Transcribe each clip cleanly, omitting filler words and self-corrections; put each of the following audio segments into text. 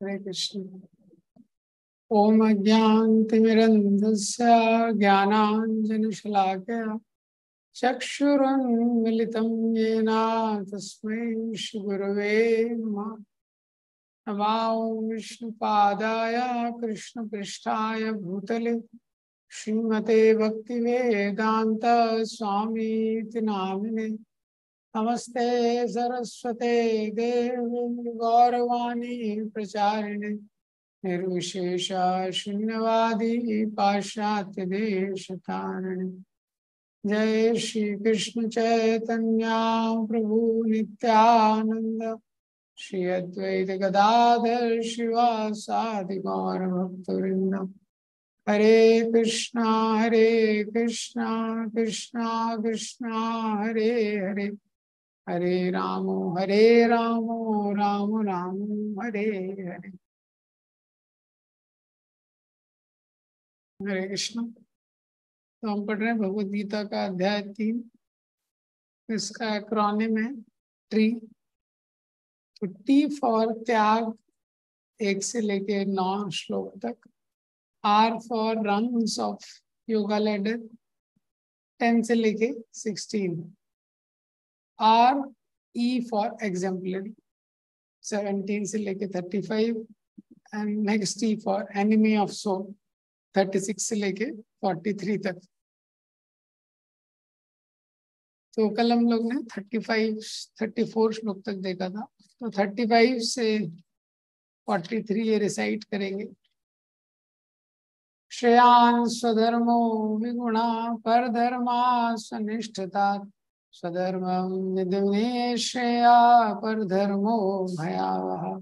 हरे कृष्ण। ओम अज्ञानतिमिरन्धस्य ज्ञानाञ्जनशलाकया चक्षुरुन्मिलितं येन तस्मै श्रीगुरवे नमः। नमो विष्णुपादाय कृष्णपृष्ठाय भूतले श्रीमते भक्तिवेदांत स्वामीति नामिने। नमस्ते सरस्वते देवी गौरवाणी प्रचारिणे निर्विशेष शून्यवादी पाश्चात्य देशतारिणे। जय श्री कृष्ण चैतन्य प्रभु नित्यानंद श्री अद्वैत गदाधर शिवासादि गौर भक्तवृंद। हरे कृष्णा कृष्णा कृष्णा हरे हरे, हरे राम राम राम हरे हरे। हरे कृष्ण। तो हम पढ़ रहे हैं भगवद गीता का अध्याय 3। इसका एक्रोनिम है ट्री। तो टी फॉर त्याग 1 से लेके 9 श्लोक तक। R for rungs of yoga ladder 10 से लेके 16। आर ई फॉर एग्जाम्पलरी 17 से लेके 35। And next E for enemy of soul 36 से लेके 43 तक। तो कल हम लोग ने 34 श्लोक तक देखा था। तो 35 से 43 ये रिसाइट करेंगे। श्रेयान् स्वधर्मो विगुणा परधर्मा स्वनिष्ठता स्वधर्मं निधने श्रेया परधर्मो भयावह।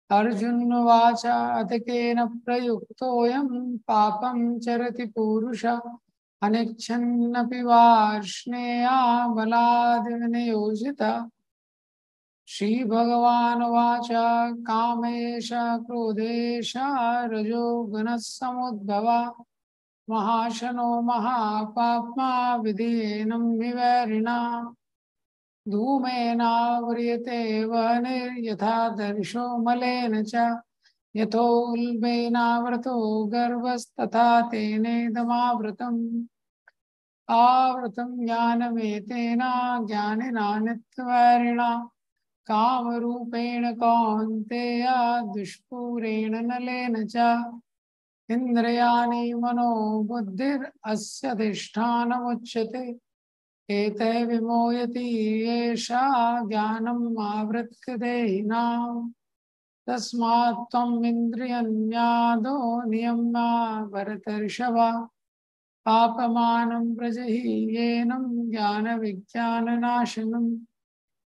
अर्जुन उवाच अथ केन प्रयुक्तोऽयं पापं चरति पुरुषः अनिच्छन्नपि वार्ष्णेया बलाद् विनियोजितः। श्रीभगवानुवाच कामेश क्रोधेश रजोगुणः समुद्भवा महाशनो महापाप्मा विधीनं विवरिणा। धूमेनाव्रियते वह्निर्यथा दर्शो मलेन च यथोल्बेनावृतो गर्भस्तथा तेनेदमावृतम्। आवृतं ज्ञानमेतेन ज्ञानिना नित्यवैरिणा कामरूपेण कौन्तेय दुष्पूरेण नलेन च। इन्द्रियाणि मनो बुद्धिरस्य अधिष्ठानमुच्यते एतैः विमोहयति येषा ज्ञानम् आवृत्य देहिनाम्। तस्मात् त्वम् इन्द्रियाण्यादो नियम्य भरतर्षभ पापमानं प्रजहीयेनं ज्ञानविज्ञाननाशनम्।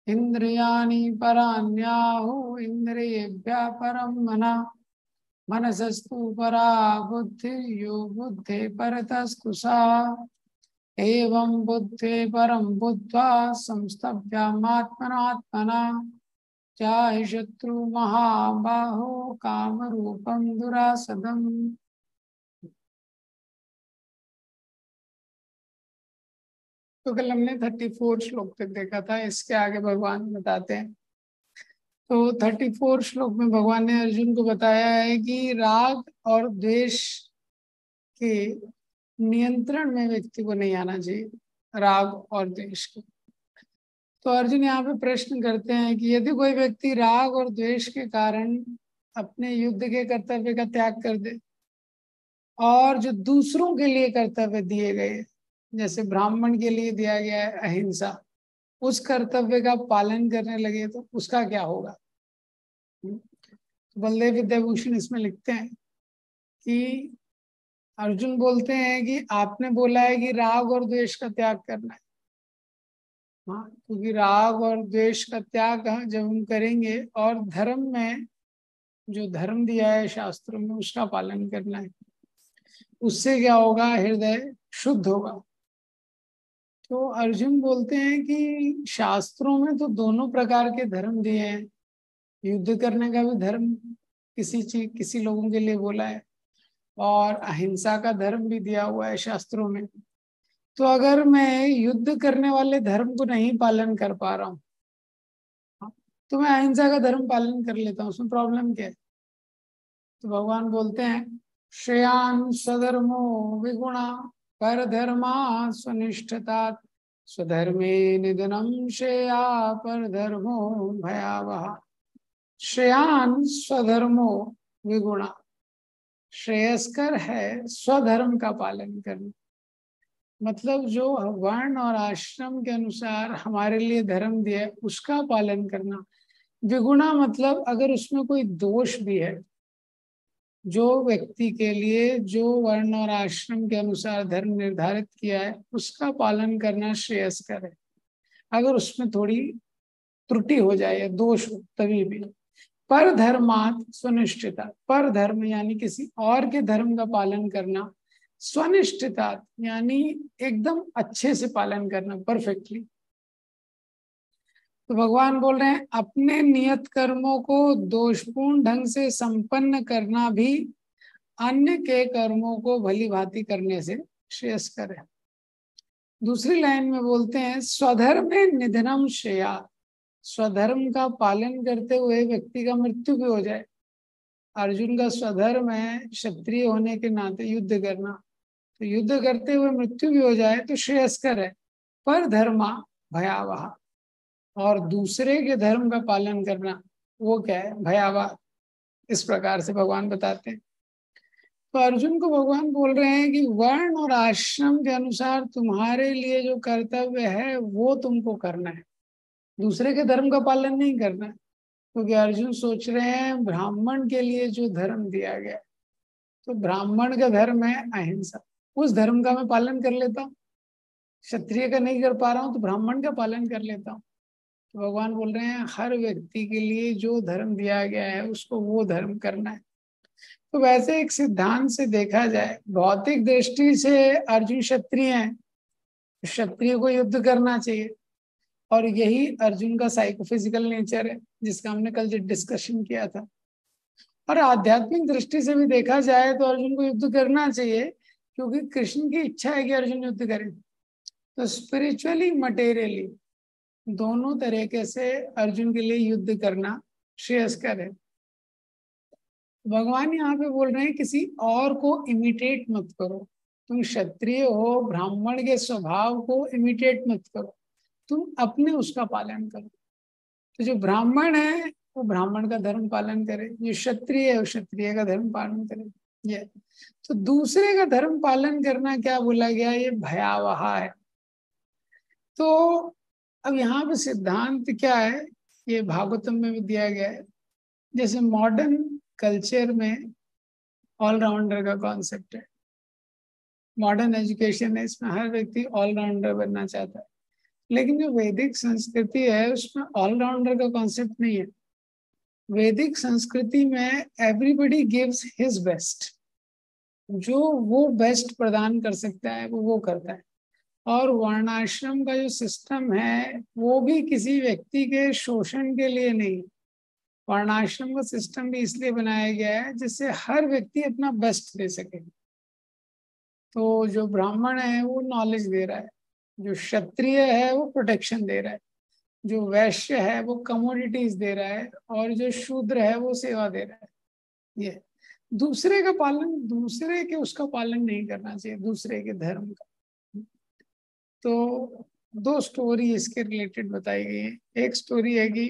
इन्द्रियाणि पराण्याहुः इन्द्रियेभ्यः परं मनः मनसस्तु परा बुद्धिः यो बुद्धेः परतस्तु सा। एवं बुद्धे परं बुद्ध्वा संस्तभ्यात्मनात्मना चाहि शत्रु महाबाहो कामरूपं दुरासदम्। तो कल हमने 34 श्लोक तक देखा था। इसके आगे भगवान बताते हैं। तो 34 श्लोक में भगवान ने अर्जुन को बताया है कि राग और द्वेष के नियंत्रण में व्यक्ति को नहीं आना चाहिए। राग और द्वेष के। तो अर्जुन यहाँ पे प्रश्न करते हैं कि यदि कोई व्यक्ति राग और द्वेष के कारण अपने युद्ध के कर्तव्य का त्याग कर दे और जो दूसरों के लिए कर्तव्य दिए गए, जैसे ब्राह्मण के लिए दिया गया है अहिंसा, उस कर्तव्य का पालन करने लगे तो उसका क्या होगा। बलदेव विद्याभूषण इसमें लिखते हैं कि अर्जुन बोलते हैं कि आपने बोला है कि राग और द्वेष का त्याग करना है। हाँ, क्योंकि राग और द्वेष का त्याग जब हम करेंगे और धर्म में जो धर्म दिया है शास्त्रों में उसका पालन करना है, उससे क्या होगा, हृदय शुद्ध होगा। तो अर्जुन बोलते हैं कि शास्त्रों में तो दोनों प्रकार के धर्म दिए हैं। युद्ध करने का भी धर्म किसी लोगों के लिए बोला है और अहिंसा का धर्म भी दिया हुआ है शास्त्रों में। तो अगर मैं युद्ध करने वाले धर्म को नहीं पालन कर पा रहा हूँ तो मैं अहिंसा का धर्म पालन कर लेता हूँ, उसमें प्रॉब्लम क्या है? तो भगवान बोलते हैं श्रेयान स्वधर्मो विगुणा पर धर्मा स्वनिष्ठता स्वधर्मे निधनम श्रेया पर धर्मो भयावह। श्रेयान स्वधर्मो विगुणा, श्रेयस्कर है स्वधर्म का पालन करना। मतलब जो वर्ण और आश्रम के अनुसार हमारे लिए धर्म दिया है उसका पालन करना। विगुणा मतलब अगर उसमें कोई दोष भी है, जो व्यक्ति के लिए जो वर्ण और आश्रम के अनुसार धर्म निर्धारित किया है उसका पालन करना श्रेयस्कर है। अगर उसमें थोड़ी त्रुटि हो जाए या दोष हो तभी भी। पर धर्मात स्वनिष्ठिता, पर धर्म यानी किसी और के धर्म का पालन करना, स्वनिष्ठिता यानी एकदम अच्छे से पालन करना, परफेक्टली। तो भगवान बोल रहे हैं अपने नियत कर्मों को दोषपूर्ण ढंग से संपन्न करना भी अन्य के कर्मों को भली भांति करने से श्रेयस्कर है। दूसरी लाइन में बोलते हैं स्वधर्मे निधनम श्रेया, स्वधर्म का पालन करते हुए व्यक्ति का मृत्यु भी हो जाए। अर्जुन का स्वधर्म है क्षत्रिय होने के नाते युद्ध करना, तो युद्ध करते हुए मृत्यु भी हो जाए तो श्रेयस्कर है। पर धर्मा भयावह, और दूसरे के धर्म का पालन करना वो क्या है? भयावह। इस प्रकार से भगवान बताते हैं। तो अर्जुन को भगवान बोल रहे हैं कि वर्ण और आश्रम के अनुसार तुम्हारे लिए जो कर्तव्य है वो तुमको करना है, दूसरे के धर्म का पालन नहीं करना है। क्योंकि अर्जुन सोच रहे हैं ब्राह्मण के लिए जो धर्म दिया गया, तो ब्राह्मण का धर्म है अहिंसा, उस धर्म का मैं पालन कर लेता हूँ। क्षत्रिय का नहीं कर पा रहा हूँ तो ब्राह्मण का पालन कर लेता हूँ। तो भगवान बोल रहे हैं हर व्यक्ति के लिए जो धर्म दिया गया है उसको वो धर्म करना है। तो वैसे एक सिद्धांत से देखा जाए, भौतिक दृष्टि से अर्जुन क्षत्रिय हैं, क्षत्रिय को युद्ध करना चाहिए, और यही अर्जुन का साइकोफिजिकल नेचर है जिसका हमने कल जो डिस्कशन किया था। और आध्यात्मिक दृष्टि से भी देखा जाए तो अर्जुन को युद्ध करना चाहिए, क्योंकि कृष्ण की इच्छा है कि अर्जुन युद्ध करे। तो स्पिरिचुअली मटेरियली दोनों तरीके से अर्जुन के लिए युद्ध करना श्रेयस्कर है। भगवान यहाँ पे बोल रहे हैं किसी और को इमिटेट मत करो। तुम क्षत्रिय हो, ब्राह्मण के स्वभाव को इमिटेट मत करो, तुम अपने उसका पालन करो। तो जो ब्राह्मण है वो ब्राह्मण का धर्म पालन करे, जो क्षत्रिय है वो क्षत्रिय का धर्म पालन करे। ये तो दूसरे का धर्म पालन करना क्या बोला गया? ये भयावह है। तो अब यहाँ पे सिद्धांत क्या है, ये भागवतम में भी दिया गया है। जैसे मॉडर्न कल्चर में ऑलराउंडर का कॉन्सेप्ट है, मॉडर्न एजुकेशन है, इसमें हर व्यक्ति ऑलराउंडर बनना चाहता है। लेकिन जो वैदिक संस्कृति है उसमें ऑलराउंडर का कॉन्सेप्ट नहीं है। वैदिक संस्कृति में एवरीबडी गिव्स हिज बेस्ट, जो वो बेस्ट प्रदान कर सकता है वो करता है। और वर्णाश्रम का जो सिस्टम है वो भी किसी व्यक्ति के शोषण के लिए नहीं, वर्णाश्रम का सिस्टम भी इसलिए बनाया गया है जिससे हर व्यक्ति अपना बेस्ट दे सके। तो जो ब्राह्मण है वो नॉलेज दे रहा है, जो क्षत्रिय है वो प्रोटेक्शन दे रहा है, जो वैश्य है वो कमोडिटीज दे रहा है, और जो शूद्र है वो सेवा दे रहा है। ये दूसरे का पालन, दूसरे के उसका पालन नहीं करना चाहिए, दूसरे के धर्म का। तो दो स्टोरी इसके रिलेटेड बताई गई है। एक स्टोरी है कि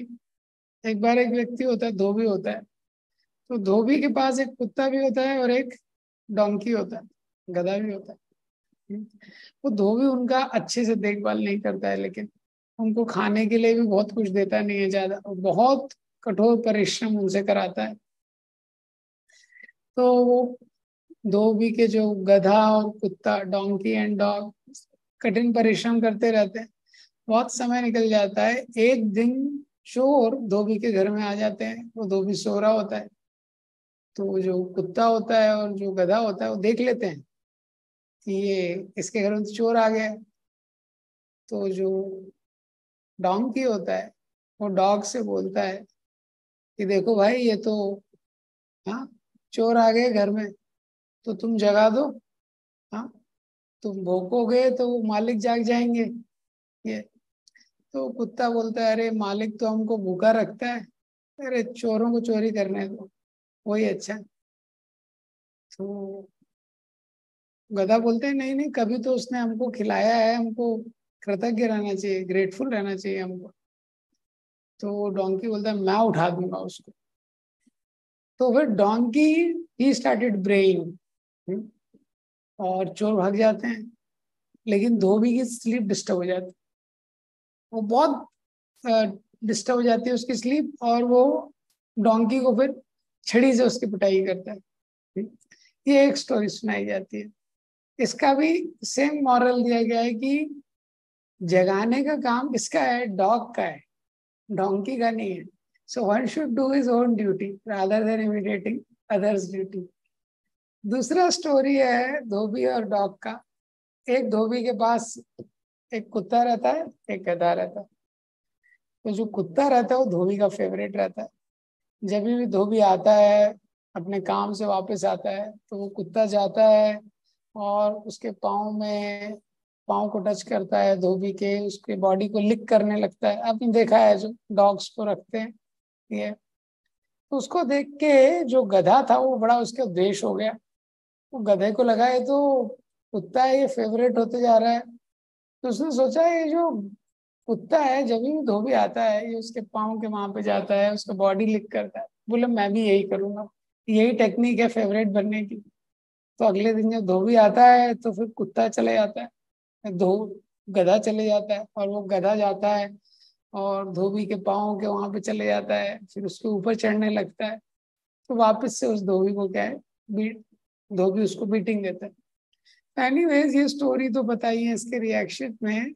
एक बार एक व्यक्ति होता है, धोबी होता है। तो धोबी के पास एक कुत्ता भी होता है और एक डोंकी होता है, गधा भी होता है। वो धोबी उनका अच्छे से देखभाल नहीं करता है, लेकिन उनको खाने के लिए भी बहुत कुछ देता नहीं है ज्यादा, बहुत कठोर परिश्रम उनसे कराता है। तो वो धोबी के जो गधा और कुत्ता, डोंकी एंड डॉग, कठिन परिश्रम करते रहते हैं। बहुत समय निकल जाता है। एक दिन चोर धोबी के घर में आ जाते हैं, वो धोबी सो रहा होता है। तो जो कुत्ता होता है और जो गधा होता है वो देख लेते हैं कि ये इसके घर में तो चोर आ गया है। तो जो डोंकी होता है वो डॉग से बोलता है कि देखो भाई, ये तो हाँ चोर आ गए घर में, तो तुम जगा दो। हाँ, तुम भौंकोगे तो वो मालिक जाग जाएंगे। ये तो कुत्ता बोलता है अरे मालिक तो हमको भूखा रखता है, अरे चोरों को चोरी करने दो, वही अच्छा है। तो गधा बोलते हैं नहीं नहीं, कभी तो उसने हमको खिलाया है, हमको कृतज्ञ रहना चाहिए, ग्रेटफुल रहना चाहिए हमको। तो डोंकी बोलता है मैं उठा दूंगा उसको। तो फिर डोंकी ही स्टार्टेड ब्रेइंग, और चोर भाग जाते हैं। लेकिन धोबी की स्लीप डिस्टर्ब हो जाती है, वो बहुत डिस्टर्ब हो जाती है उसकी स्लीप, और वो डोंकी को फिर छड़ी से उसकी पिटाई करता है। ये एक स्टोरी सुनाई जाती है। इसका भी सेम मॉरल दिया गया है कि जगाने का काम किसका है, डॉग का है, डोंकी का नहीं है। So one should do his own duty rather than imitating others duty. दूसरा स्टोरी है धोबी और डॉग का। एक धोबी के पास एक कुत्ता रहता है, एक गधा रहता है। तो जो कुत्ता रहता है वो धोबी का फेवरेट रहता है। जब भी धोबी आता है, अपने काम से वापस आता है, तो वो कुत्ता जाता है और उसके पाँव को टच करता है, धोबी के उसके बॉडी को लिक करने लगता है। आपने देखा है जो डॉग्स को रखते हैं ये। तो उसको देख के जो गधा था वो बड़ा उसका द्वेष हो गया। वो गधे को लगा ये तो कुत्ता है, ये फेवरेट होते जा रहा है। तो उसने सोचा ये जो कुत्ता है, जब भी धोबी आता है ये उसके पाँव के वहां पे जाता है, उसका बॉडी लिक करता है। बोले मैं भी यही करूंगा, यही टेक्निक है फेवरेट बनने की। तो अगले दिन जब धोबी आता है तो फिर कुत्ता चले जाता है, धो गधा चले जाता है, और वो गधा जाता है और धोबी के पाँव के वहां पे चले जाता है, फिर उसके ऊपर चढ़ने लगता है। तो वापस से उस धोबी को क्या है, बीट धोबी उसको बीटिंग देता है। एनीवेज ये स्टोरी तो बताई है इसके रिएक्शन में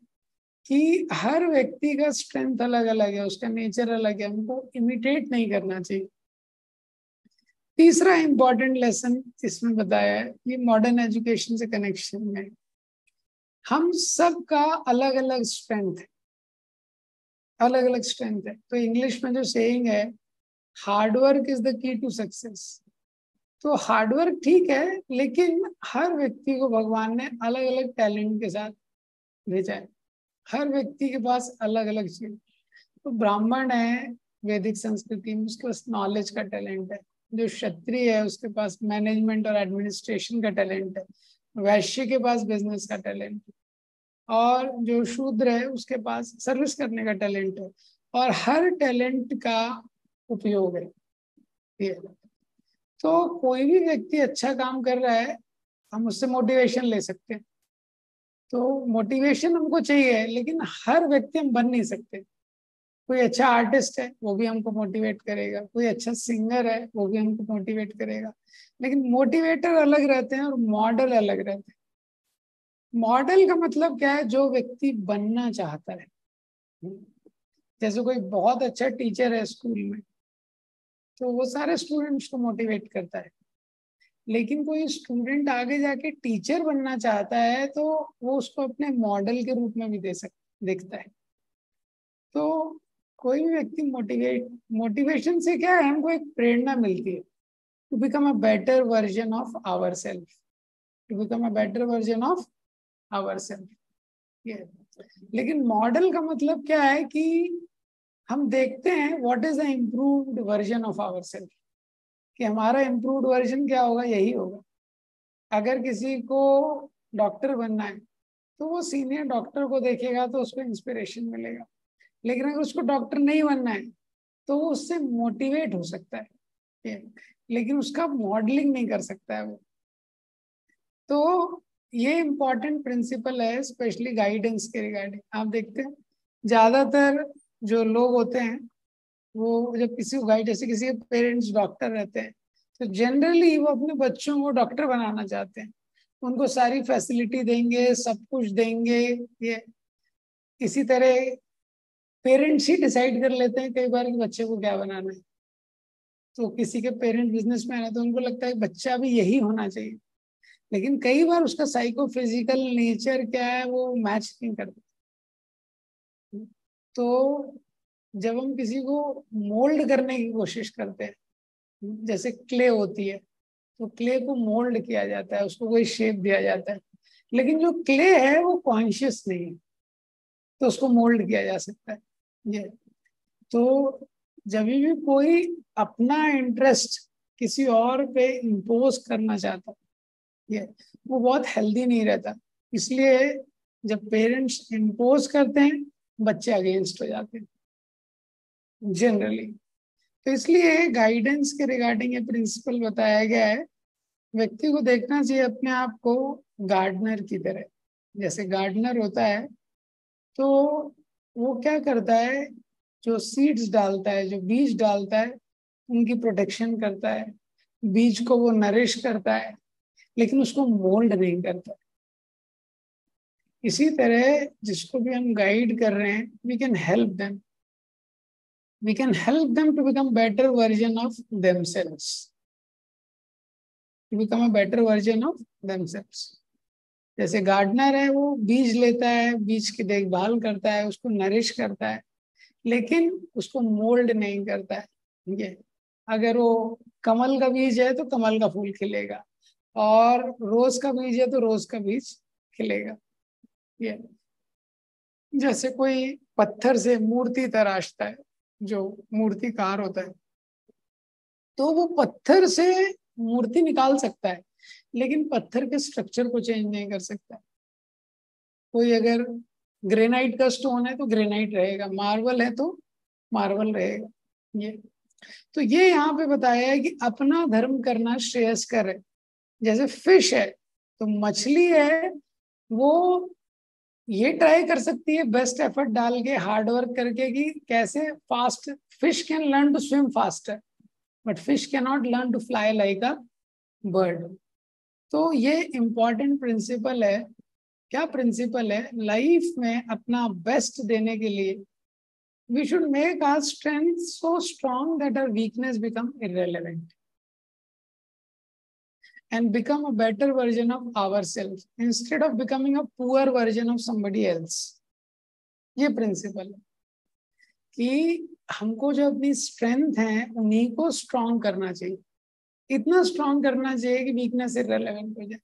कि हर व्यक्ति का स्ट्रेंथ अलग अलग है, उसका नेचर अलग है, हमको इमिटेट नहीं करना चाहिए। तीसरा इंपॉर्टेंट लेसन इसमें बताया है, ये मॉडर्न एजुकेशन से कनेक्शन में, हम सब का अलग अलग स्ट्रेंथ है, अलग अलग स्ट्रेंथ है। तो इंग्लिश में जो सेइंग है, hard work is the key to success. तो हार्डवर्क ठीक है, लेकिन हर व्यक्ति को भगवान ने अलग अलग टैलेंट के साथ भेजा है। हर व्यक्ति के पास अलग अलग चीज। तो ब्राह्मण है वैदिक संस्कृति में, उसके पास नॉलेज का टैलेंट है। जो क्षत्रिय है उसके पास मैनेजमेंट और एडमिनिस्ट्रेशन का टैलेंट है। वैश्य के पास बिजनेस का टैलेंट है। और जो शूद्र है उसके पास सर्विस करने का टैलेंट है। और हर टैलेंट का उपयोग है ये। तो कोई भी व्यक्ति अच्छा काम कर रहा है, हम उससे मोटिवेशन ले सकते हैं। तो मोटिवेशन हमको चाहिए, लेकिन हर व्यक्ति हम बन नहीं सकते। कोई अच्छा आर्टिस्ट है वो भी हमको मोटिवेट करेगा, कोई अच्छा सिंगर है वो भी हमको मोटिवेट करेगा। लेकिन मोटिवेटर अलग रहते हैं और मॉडल अलग रहते हैं। मॉडल का मतलब क्या है, जो व्यक्ति बनना चाहता है। जैसे कोई बहुत अच्छा टीचर है स्कूल में, तो वो सारे स्टूडेंट्स को मोटिवेट करता है। लेकिन कोई स्टूडेंट आगे जाके टीचर बनना चाहता है, तो वो उसको अपने मॉडल के रूप में भी देखता है। तो कोई भी व्यक्ति मोटिवेशन से क्या है, हमको एक प्रेरणा मिलती है to become a better version of our self, to become a better version of our self ये। लेकिन मॉडल का मतलब क्या है कि हम देखते हैं what is the improved version of our self, कि हमारा इम्प्रूव्ड वर्जन क्या होगा, यही होगा। अगर किसी को डॉक्टर बनना है तो वो सीनियर डॉक्टर को देखेगा तो उसको इंस्पिरेशन मिलेगा। लेकिन अगर उसको डॉक्टर नहीं बनना है तो वो उससे मोटिवेट हो सकता है, लेकिन उसका मॉडलिंग नहीं कर सकता है वो। तो ये इम्पोर्टेंट प्रिंसिपल है, स्पेशली गाइडेंस के रिगार्डिंग। आप देखते हैं ज्यादातर जो लोग होते हैं वो जब किसी को गाइड, जैसे किसी के पेरेंट्स डॉक्टर रहते हैं, तो जनरली वो अपने बच्चों को डॉक्टर बनाना चाहते हैं। उनको सारी फैसिलिटी देंगे, सब कुछ देंगे। ये इसी तरह पेरेंट्स ही डिसाइड कर लेते हैं कई बार कि बच्चे को क्या बनाना है। तो किसी के पेरेंट्स बिजनेसमैन है तो उनको लगता है बच्चा भी यही होना चाहिए। लेकिन कई बार उसका साइको फिजिकल नेचर क्या है वो मैच नहीं करता। तो जब हम किसी को मोल्ड करने की कोशिश करते हैं, जैसे क्ले होती है, तो क्ले को मोल्ड किया जाता है, उसको कोई शेप दिया जाता है। लेकिन जो क्ले है वो कॉन्शियस नहीं है, तो उसको मोल्ड किया जा सकता है। ये तो जब भी कोई अपना इंटरेस्ट किसी और पे इम्पोज करना चाहता ये वो बहुत हेल्दी नहीं रहता। इसलिए जब पेरेंट्स इम्पोज करते हैं बच्चे अगेंस्ट हो जाते हैं जनरली। तो इसलिए गाइडेंस के रिगार्डिंग ये प्रिंसिपल बताया गया है, व्यक्ति को देखना चाहिए अपने आप को गार्डनर की तरह। जैसे गार्डनर होता है तो वो क्या करता है, जो सीड्स डालता है, जो बीज डालता है, उनकी प्रोटेक्शन करता है, बीज को वो नरिश करता है, लेकिन उसको मोल्ड नहीं करता। इसी तरह जिसको भी हम गाइड कर रहे हैं, we can help them, we can help them to become better version of themselves, to become a better version of themselves. जैसे गार्डनर है, वो बीज लेता है, बीज की देखभाल करता है, उसको नरिश करता है, लेकिन उसको मोल्ड नहीं करता है। ठीक है, अगर वो कमल का बीज है तो कमल का फूल खिलेगा, और रोज का बीज है तो रोज का बीज खिलेगा। ये जैसे कोई पत्थर से मूर्ति तराशता है, जो मूर्तिकार होता है, तो वो पत्थर से मूर्ति निकाल सकता है, लेकिन पत्थर के स्ट्रक्चर को चेंज नहीं कर सकता। कोई अगर ग्रेनाइट का स्टोन है तो ग्रेनाइट रहेगा, मार्बल है तो मार्बल रहेगा। ये तो ये यहाँ पे बताया है कि अपना धर्म करना श्रेयस्कर है। जैसे फिश है तो मछली है, वो ये ट्राई कर सकती है बेस्ट एफर्ट डाल के, हार्ड वर्क करके, कि कैसे fast, fish can learn to swim faster but fish can not learn to fly like a bird. तो ये इम्पॉर्टेंट प्रिंसिपल है। क्या प्रिंसिपल है? लाइफ में अपना बेस्ट देने के लिए we should make our strength so strong that our weakness become irrelevant and become a better version of ourselves instead of becoming a poor version of somebody else। ये principal है कि हमको जो अपनी स्ट्रेंथ है उन्हीं को स्ट्रॉन्ग करना चाहिए, इतना स्ट्रॉन्ग करना चाहिए कि वीकनेस इररिलेवेंट हो जाए,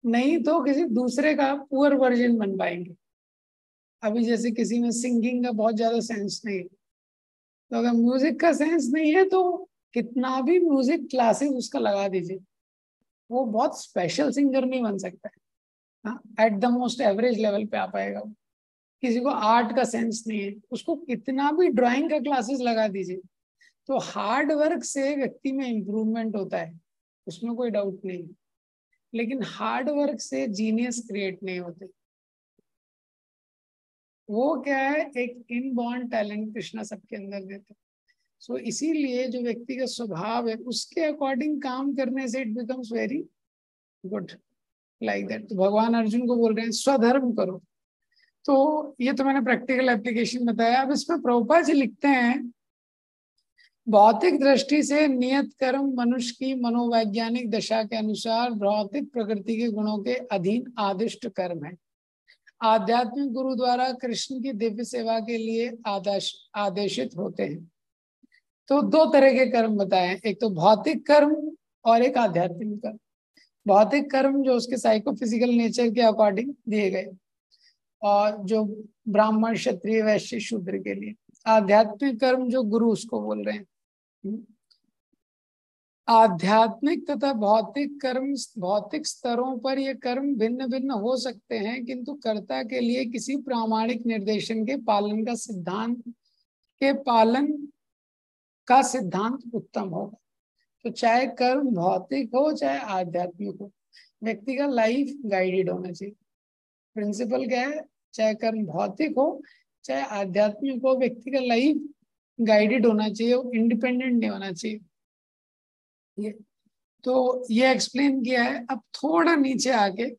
नहीं तो किसी दूसरे का पुअर वर्जन बन पाएंगे। अभी जैसे किसी में सिंगिंग का बहुत ज्यादा सेंस नहीं है, तो अगर म्यूजिक का सेंस नहीं है तो कितना भी म्यूजिक क्लासेस उसका लगा दीजिए, वो बहुत स्पेशल सिंगर नहीं बन सकता है। At the most average level पे आ पाएगा वो। किसी को आर्ट का सेंस नहीं है, उसको कितना भी ड्राइंग का क्लासेस लगा दीजिए, तो हार्ड वर्क से व्यक्ति में इम्प्रूवमेंट होता है, उसमें कोई डाउट नहीं है, लेकिन हार्ड वर्क से जीनियस क्रिएट नहीं होते। वो क्या है, एक इनबॉर्न टैलेंट कृष्णा सबके अंदर देते। सो इसीलिए जो व्यक्ति का स्वभाव है उसके अकॉर्डिंग काम करने से it becomes very good, like that. तो भगवान अर्जुन को बोल रहे हैं स्वधर्म करो। तो ये तो मैंने प्रैक्टिकल एप्लीकेशन बताया। अब इसमें प्रभुपाद जी लिखते हैं, भौतिक दृष्टि से नियत कर्म मनुष्य की मनोवैज्ञानिक दशा के अनुसार भौतिक प्रकृति के गुणों के अधीन आदिष्ट कर्म है। आध्यात्मिक गुरु द्वारा कृष्ण की दिव्य सेवा के लिए आदेशित होते हैं। तो दो तरह के कर्म बताए, एक तो भौतिक कर्म और एक आध्यात्मिक कर्म। भौतिक कर्म जो उसके साइकोफिजिकल नेचर के अकॉर्डिंग दिए गए, और जो ब्राह्मण क्षत्रिय वैश्य शूद्र के लिए। आध्यात्मिक कर्म जो गुरु उसको बोल रहे हैं। आध्यात्मिक तथा भौतिक कर्म, भौतिक स्तरों पर ये कर्म भिन्न भिन्न हो सकते हैं, किंतु कर्ता के लिए किसी प्रामाणिक निर्देशन के पालन का सिद्धांत उत्तम होगा। तो चाहे कर्म भौतिक हो चाहे आध्यात्मिक हो, व्यक्ति का लाइफ गाइडेड होना चाहिए। प्रिंसिपल क्या है, चाहे कर्म भौतिक हो चाहे आध्यात्मिक हो, व्यक्ति का लाइफ गाइडेड होना चाहिए, इंडिपेंडेंट नहीं होना चाहिए। ये तो ये एक्सप्लेन किया है। अब थोड़ा नीचे आके,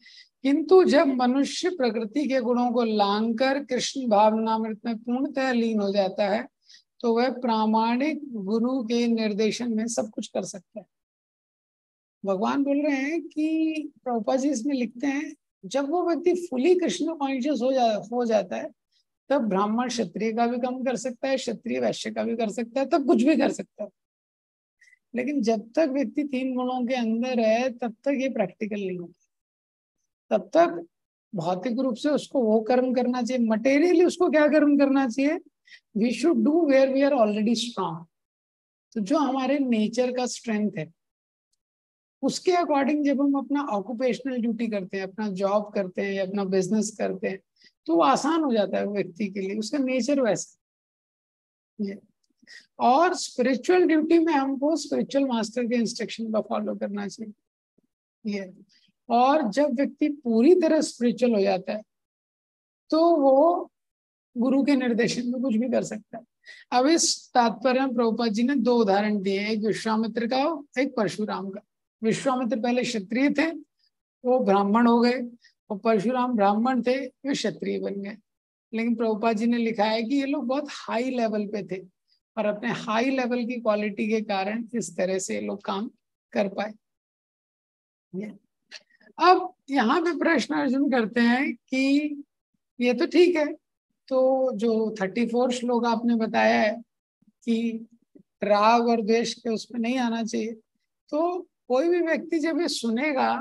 किंतु जब मनुष्य प्रकृति के गुणों को लांघकर कृष्ण भावनामृत में पूर्णतः लीन हो जाता है, तो वह प्रामाणिक गुरु के निर्देशन में सब कुछ कर सकता है। भगवान बोल रहे हैं कि प्रभुपाद जी इसमें लिखते हैं, जब वो व्यक्ति फुली कृष्ण कॉन्शियस हो जाता है, तब ब्राह्मण क्षत्रिय का भी काम कर सकता है, क्षत्रिय वैश्य का भी कर सकता है, तब कुछ भी कर सकता है। लेकिन जब तक व्यक्ति तीन गुणों के अंदर है तब तक ये प्रैक्टिकल नहीं होता। तब तक भौतिक रूप से उसको वो कर्म करना चाहिए, मटेरियली उसको क्या कर्म करना चाहिए, we should do where we are already strong. तो जो हमारे नेचर का स्ट्रेंथ है उसके अकॉर्डिंग जब हम अपना ऑक्यूपेशनल ड्यूटी करते हैं, अपना जॉब करते हैं या अपना बिजनेस करते हैं, तो वो आसान हो जाता है वो व्यक्ति के लिए, उसका नेचर वैसा है। और स्पिरिचुअल ड्यूटी में हमको स्पिरिचुअल मास्टर के इंस्ट्रक्शन का फॉलो करना चाहिए ये। और जब व्यक्ति पूरी तरह स्पिरिचुअल हो जाता है तो वो गुरु के निर्देशन में कुछ भी कर सकता है। अब इस तात्पर्य में प्रभुपाद जी ने दो उदाहरण दिए, एक विश्वामित्र का, एक परशुराम का। विश्वामित्र पहले क्षत्रिय थे, वो ब्राह्मण हो गए, और परशुराम ब्राह्मण थे, वे क्षत्रिय बन गए। लेकिन प्रभुपाद जी ने लिखा है कि ये लोग बहुत हाई लेवल पे थे और अपने हाई लेवल की क्वालिटी के कारण इस तरह से ये लोग काम कर पाए। अब यहाँ पे प्रश्न अर्जुन करते हैं कि ये तो ठीक है, तो जो 34 श्लोक आपने बताया है कि राग और द्वेष के उसमें नहीं आना चाहिए, तो कोई भी व्यक्ति जब ये सुनेगा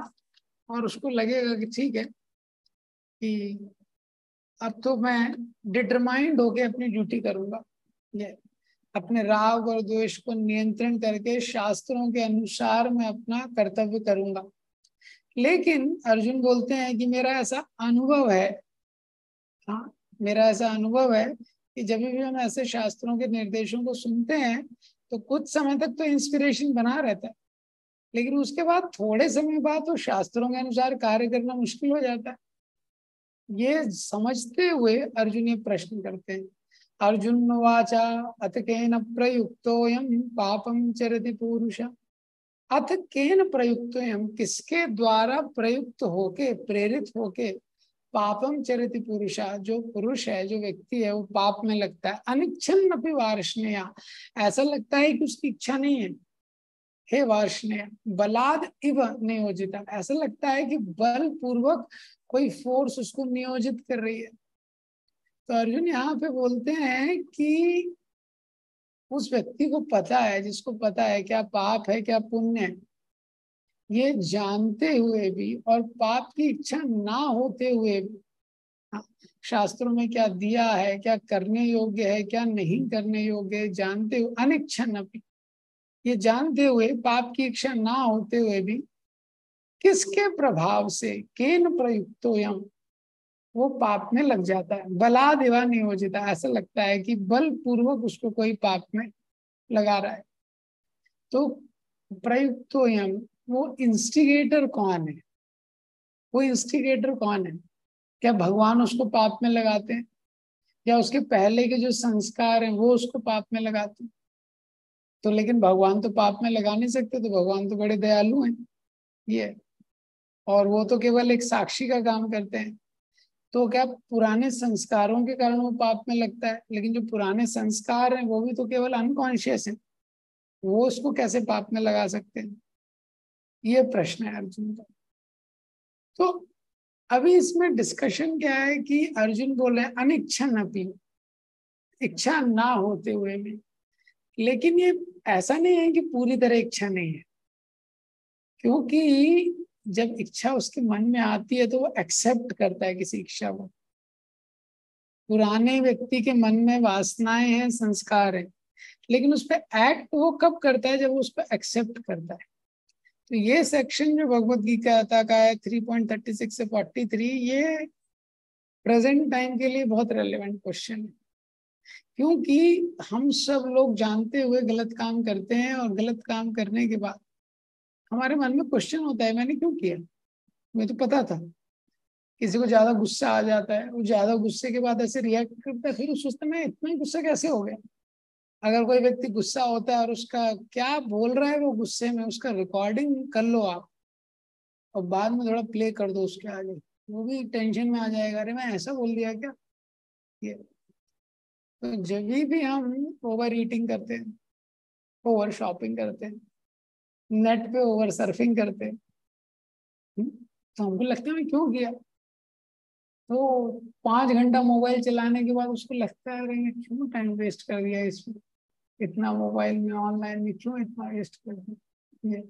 और उसको लगेगा कि ठीक है कि अब तो मैं डिटरमाइंड होके अपनी ड्यूटी करूंगा, ये अपने राग और द्वेष को नियंत्रण करके शास्त्रों के अनुसार मैं अपना कर्तव्य करूंगा। लेकिन अर्जुन बोलते हैं कि मेरा ऐसा अनुभव है, हाँ मेरा ऐसा अनुभव है कि जब भी हम ऐसे शास्त्रों के निर्देशों को सुनते हैं तो कुछ समय तक तो इंस्पिरेशन बना रहता है, लेकिन उसके बाद थोड़े समय बाद तो शास्त्रों के अनुसार कार्य करना मुश्किल हो जाता है। ये समझते हुए अर्जुन ये प्रश्न करते हैं। अर्जुन वाचा अथ केन प्रयुक्तोयम पापम चरति पुरुष। अथ केन प्रयुक्तोयम, किसके द्वारा प्रयुक्त होके, प्रेरित होके, पापम चरित पुरुषा, जो पुरुष है, जो व्यक्ति है, वो पाप में लगता है। अनिच्छन अपि वार्ष्णेय, ऐसा लगता है कि उसकी इच्छा नहीं है। हे वार्ष्णेय बलाद इव नियोजिता, ऐसा लगता है कि बल पूर्वक कोई फोर्स उसको नियोजित कर रही है। तो अर्जुन यहाँ पे बोलते हैं कि उस व्यक्ति को पता है, जिसको पता है क्या पाप है क्या पुण्य है, ये जानते हुए भी और पाप की इच्छा ना होते हुए भी, शास्त्रों में क्या दिया है, क्या करने योग्य है, क्या नहीं करने योग्य है, जानते हुए, अनिच्छन अपनी, ये जानते हुए, पाप की इच्छा ना होते हुए भी किसके प्रभाव से, केन प्रयुक्तोयम, वो पाप में लग जाता है। बला देवा नियोजिता, ऐसा लगता है कि बल पूर्वक उसको कोई पाप में लगा रहा है। तो प्रयुक्तोयम, वो इंस्टिगेटर कौन है, वो इंस्टिगेटर कौन है? क्या भगवान उसको पाप में लगाते हैं, या उसके पहले के जो संस्कार हैं वो उसको पाप में लगाते हैं? तो लेकिन भगवान तो पाप में लगा नहीं सकते, तो भगवान तो बड़े दयालु हैं ये, और वो तो केवल एक साक्षी का काम करते हैं। तो क्या पुराने संस्कारों के कारण वो पाप में लगता है? लेकिन जो पुराने संस्कार हैं वो भी तो केवल अनकॉन्शियस है, वो उसको कैसे पाप में लगा सकते हैं? ये प्रश्न है अर्जुन का। तो अभी इसमें डिस्कशन क्या है कि अर्जुन बोल रहे हैं अनिच्छन अपी, इच्छा ना होते हुए भी। लेकिन ये ऐसा नहीं है कि पूरी तरह इच्छा नहीं है, क्योंकि जब इच्छा उसके मन में आती है तो वो एक्सेप्ट करता है किसी इच्छा को। पुराने व्यक्ति के मन में वासनाएं हैं, संस्कार है, लेकिन उस पर एक्ट वो कब करता है? जब वो उस पर एक्सेप्ट करता है। तो ये सेक्शन जो भगवत गीता का है 3.36 से 43, ये प्रेजेंट टाइम के लिए बहुत रेलेवेंट क्वेश्चन है, क्योंकि हम सब लोग जानते हुए गलत काम करते हैं, और गलत काम करने के बाद हमारे मन में क्वेश्चन होता है मैंने क्यों किया, मुझे तो पता था। किसी को ज्यादा गुस्सा आ जाता है, वो ज्यादा गुस्से के बाद ऐसे रिएक्ट करता है, फिर उस सोचता है मैं इतना गुस्सा कैसे हो गया। अगर कोई व्यक्ति गुस्सा होता है और उसका क्या बोल रहा है वो गुस्से में, उसका रिकॉर्डिंग कर लो आप और बाद में थोड़ा प्ले कर दो उसके आगे, वो भी टेंशन में आ जाएगा, अरे मैं ऐसा बोल दिया क्या ये। तो जब भी हम ओवर ईटिंग करते हैं, ओवर शॉपिंग करते हैं, नेट पे ओवर सर्फिंग करते हैं, तो हमको लगता है मैं क्यों किया। तो 5 घंटा मोबाइल चलाने के बाद उसको लगता है अरे क्यों टाइम वेस्ट कर दिया इसमें, इतना मोबाइल में ऑनलाइन में क्यों इतना वेस्ट कर दिया ये।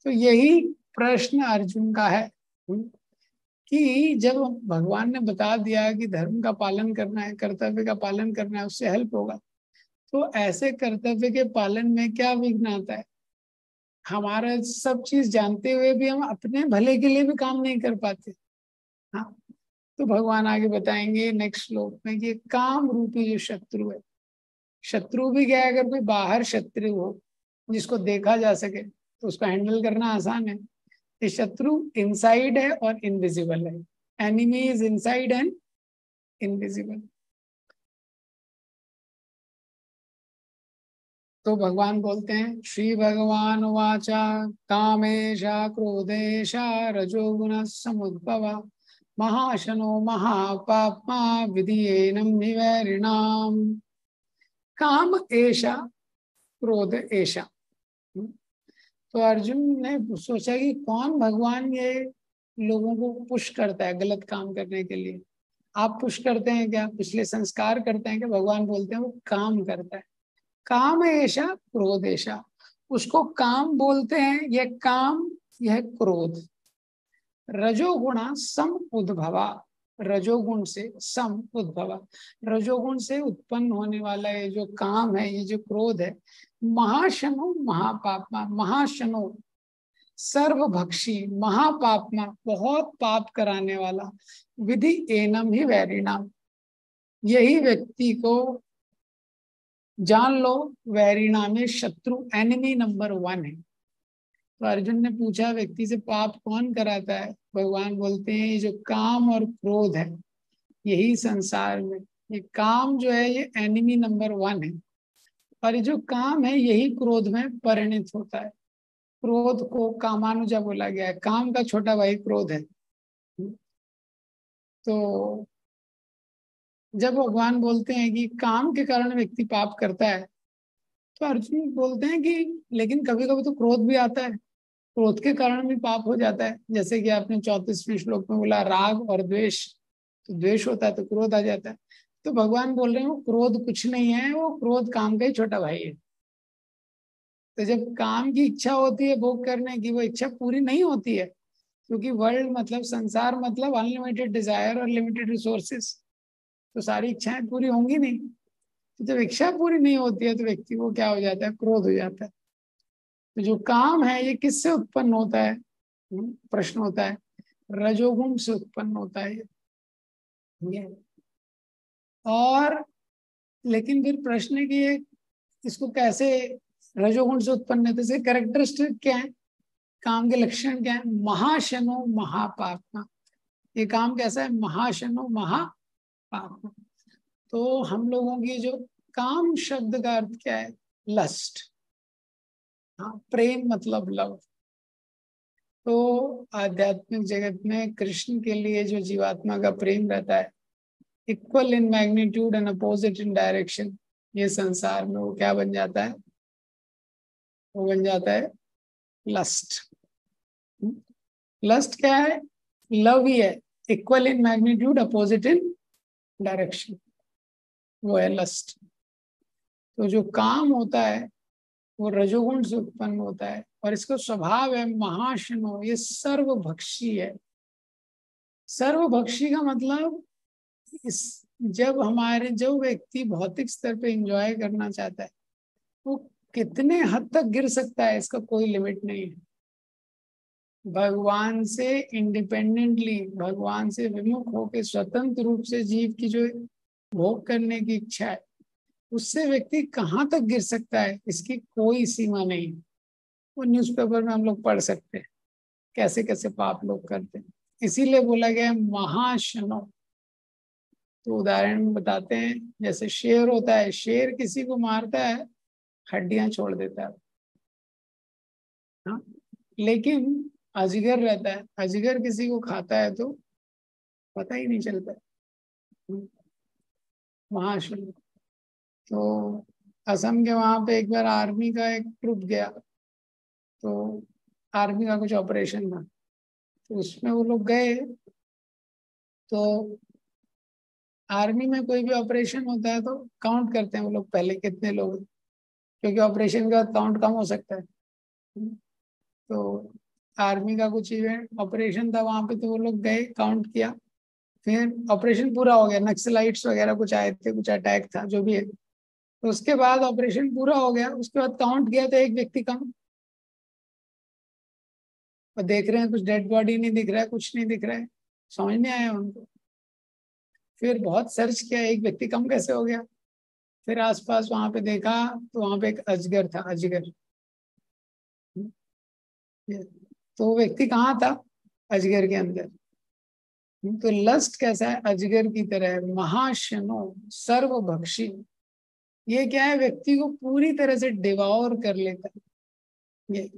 तो यही प्रश्न अर्जुन का है कि जब भगवान ने बता दिया कि धर्म का पालन करना है, कर्तव्य का पालन करना है, उससे हेल्प होगा, तो ऐसे कर्तव्य के पालन में क्या विघ्न आता है? हमारा सब चीज जानते हुए भी हम अपने भले के लिए भी काम नहीं कर पाते। हाँ, तो भगवान आगे बताएंगे नेक्स्ट श्लोक में कि काम रूपी जो शत्रु है, शत्रु भी क्या है, अगर कोई बाहर शत्रु हो जिसको देखा जा सके तो उसको हैंडल करना आसान है। ये शत्रु इनसाइड है और इनविजिबल है। Enemy is inside and invisible. तो भगवान बोलते हैं, श्री भगवान वाचा कामेशा क्रोधेशा रजोगुण समुद्भवा महाशनो महापाप्मा विधियेनम निवैरिणाम। काम ऐशा क्रोध ऐशा। तो अर्जुन ने सोचा कि कौन भगवान ये लोगों को पुश करता है गलत काम करने के लिए। आप पुश करते हैं क्या? पिछले संस्कार करते हैं क्या? भगवान बोलते हैं वो काम करता है। काम ऐशा क्रोध ऐशा, उसको काम बोलते हैं। यह काम, यह क्रोध। रजोगुणा सम उद्भवा, रजोगुण से सम उद्भवा, रजोगुण से उत्पन्न होने वाला ये जो काम है, ये जो क्रोध है, महाशनो महापापमा, महाशनो सर्वभक्षी, महापापमा बहुत पाप कराने वाला, विधि एनम ही वैरिणाम, यही व्यक्ति को जान लो वैरिणा में शत्रु, एनिमी नंबर 1 है। तो अर्जुन ने पूछा व्यक्ति से पाप कौन कराता है? भगवान बोलते हैं ये जो काम और क्रोध है, यही संसार में ये काम जो है ये एनिमी नंबर 1 है। और ये जो काम है यही क्रोध में परिणित होता है। क्रोध को कामानुजा बोला गया है, काम का छोटा भाई क्रोध है। तो जब भगवान बोलते हैं कि काम के कारण व्यक्ति पाप करता है, तो अर्जुन बोलते हैं कि लेकिन कभी कभी तो क्रोध भी आता है, क्रोध के कारण भी पाप हो जाता है। जैसे कि आपने 34वें श्लोक में बोला राग और द्वेष, तो द्वेष होता है तो क्रोध आ जाता है। तो भगवान बोल रहे हैं वो क्रोध कुछ नहीं है, वो क्रोध काम का ही छोटा भाई है। तो जब काम की इच्छा होती है भोग करने की, वो इच्छा पूरी नहीं होती है, क्योंकि वर्ल्ड मतलब संसार मतलब अनलिमिटेड डिजायर और लिमिटेड रिसोर्सेस, तो सारी इच्छाएं पूरी होंगी नहीं। तो जब इच्छा पूरी नहीं होती है तो व्यक्ति को क्या हो जाता है? क्रोध हो जाता है। तो जो काम है ये किससे उत्पन्न होता है? प्रश्न होता है। रजोगुण से उत्पन्न होता है ये। और लेकिन फिर प्रश्न है कि ये इसको कैसे रजोगुण से उत्पन्न है, तो इसके कैरेक्टरिस्टिक क्या है, काम के लक्षण क्या है? महाशनो महापापना, ये काम कैसा है? महाशनो महापापना। तो हम लोगों की जो काम शब्द का अर्थ क्या है? लस्ट। हाँ, प्रेम मतलब लव। तो आध्यात्मिक जगत में कृष्ण के लिए जो जीवात्मा का प्रेम रहता है, equal in magnitude and opposite in direction, ये संसार में वो क्या बन जाता है? वो बन जाता है लस्ट। लस्ट क्या है? लव ही है। Equal in magnitude, opposite in direction, वो है लस्ट। तो जो काम होता है वो रजोगुण से उत्पन्न होता है, और इसका स्वभाव है महाशनो, ये सर्वभक्षी है। सर्वभक्षी का मतलब इस, जब हमारे जो व्यक्ति भौतिक स्तर पे एंजॉय करना चाहता है वो कितने हद तक गिर सकता है, इसका कोई लिमिट नहीं है। भगवान से इंडिपेंडेंटली, भगवान से विमुख होकर स्वतंत्र रूप से जीव की जो भोग करने की इच्छा है, उससे व्यक्ति कहाँ तक गिर सकता है, इसकी कोई सीमा नहीं। वो न्यूज़पेपर में हम लोग पढ़ सकते हैं कैसे कैसे पाप लोग करते हैं। इसीलिए बोला गया है महाशनो। तो उदाहरण में बताते हैं, जैसे शेर होता है, शेर किसी को मारता है हड्डियां छोड़ देता है, हाँ? लेकिन अजगर रहता है, अजगर किसी को खाता है तो पता ही नहीं चलता है। महाशनो। तो असम के वहां पे एक बार आर्मी का एक ट्रुप गया, तो आर्मी का कुछ ऑपरेशन था, तो उसमें वो लोग गए। तो आर्मी में कोई भी ऑपरेशन होता है तो काउंट करते हैं वो लोग पहले कितने लोग हैं, क्योंकि ऑपरेशन का काउंट कम हो सकता है। तो आर्मी का कुछ इवेंट ऑपरेशन था वहां पे, तो वो लोग गए, काउंट किया, फिर ऑपरेशन पूरा हो गया, नक्सलाइट्स वगैरह कुछ आए थे, कुछ अटैक था जो भी है, तो उसके बाद ऑपरेशन पूरा हो गया, उसके बाद काउंट किया तो एक व्यक्ति कम, और देख रहे हैं कुछ डेड बॉडी नहीं दिख रहा है, कुछ नहीं दिख रहा है, समझ नहीं आया उनको। फिर बहुत सर्च किया, एक व्यक्ति कम कैसे हो गया, फिर आसपास वहां पे देखा, तो वहां पे एक अजगर था, अजगर। तो वो व्यक्ति कहाँ था, अजगर के अंदर। तो लस्ट कैसा है, अजगर की तरह है, महाशनो, सर्वभक्षी। ये क्या है, व्यक्ति को पूरी तरह से डिवॉर कर लेता है ये।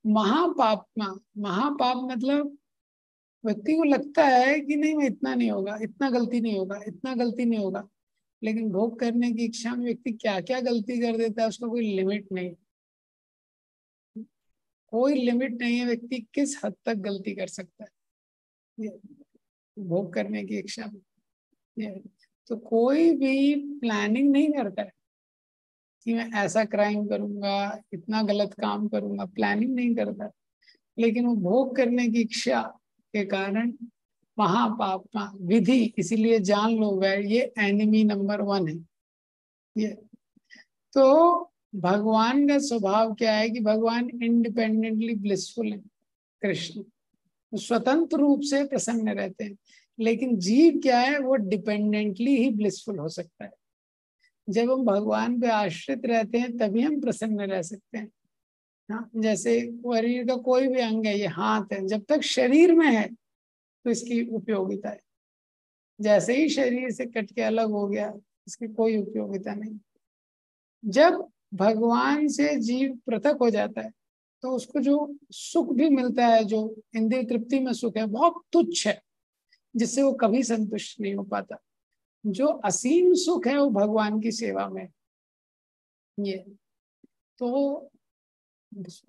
महापाप, महापाप मतलब व्यक्ति को लगता है कि नहीं, मैं इतना नहीं होगा, इतना गलती नहीं होगा, इतना गलती नहीं होगा, लेकिन भोग करने की इच्छा में व्यक्ति क्या क्या गलती कर देता है, उसका कोई लिमिट नहीं, कोई लिमिट नहीं है, व्यक्ति किस हद तक गलती कर सकता है ये भोग करने की इच्छा में ये। तो कोई भी प्लानिंग नहीं करता है कि मैं ऐसा क्राइम करूंगा, इतना गलत काम करूंगा, प्लानिंग नहीं करता, लेकिन वो भोग करने की इच्छा के कारण महापाप विधि, इसीलिए जान लो वह ये एनिमी नंबर 1 है ये। तो भगवान का स्वभाव क्या है कि भगवान इंडिपेंडेंटली ब्लिसफुल है, कृष्ण स्वतंत्र रूप से प्रसन्न रहते हैं, लेकिन जीव क्या है, वो डिपेंडेंटली ही ब्लिसफुल हो सकता है। जब हम भगवान पे आश्रित रहते हैं तभी हम प्रसन्न रह सकते हैं। हाँ, जैसे शरीर का कोई भी अंग है, ये हाथ है, जब तक शरीर में है तो इसकी उपयोगिता है, जैसे ही शरीर से कट के अलग हो गया इसकी कोई उपयोगिता नहीं। जब भगवान से जीव पृथक हो जाता है तो उसको जो सुख भी मिलता है, जो इंद्रिय तृप्ति में सुख है, बहुत तुच्छ है, जिससे वो कभी संतुष्ट नहीं हो पाता। जो असीम सुख है वो भगवान की सेवा में ये। तो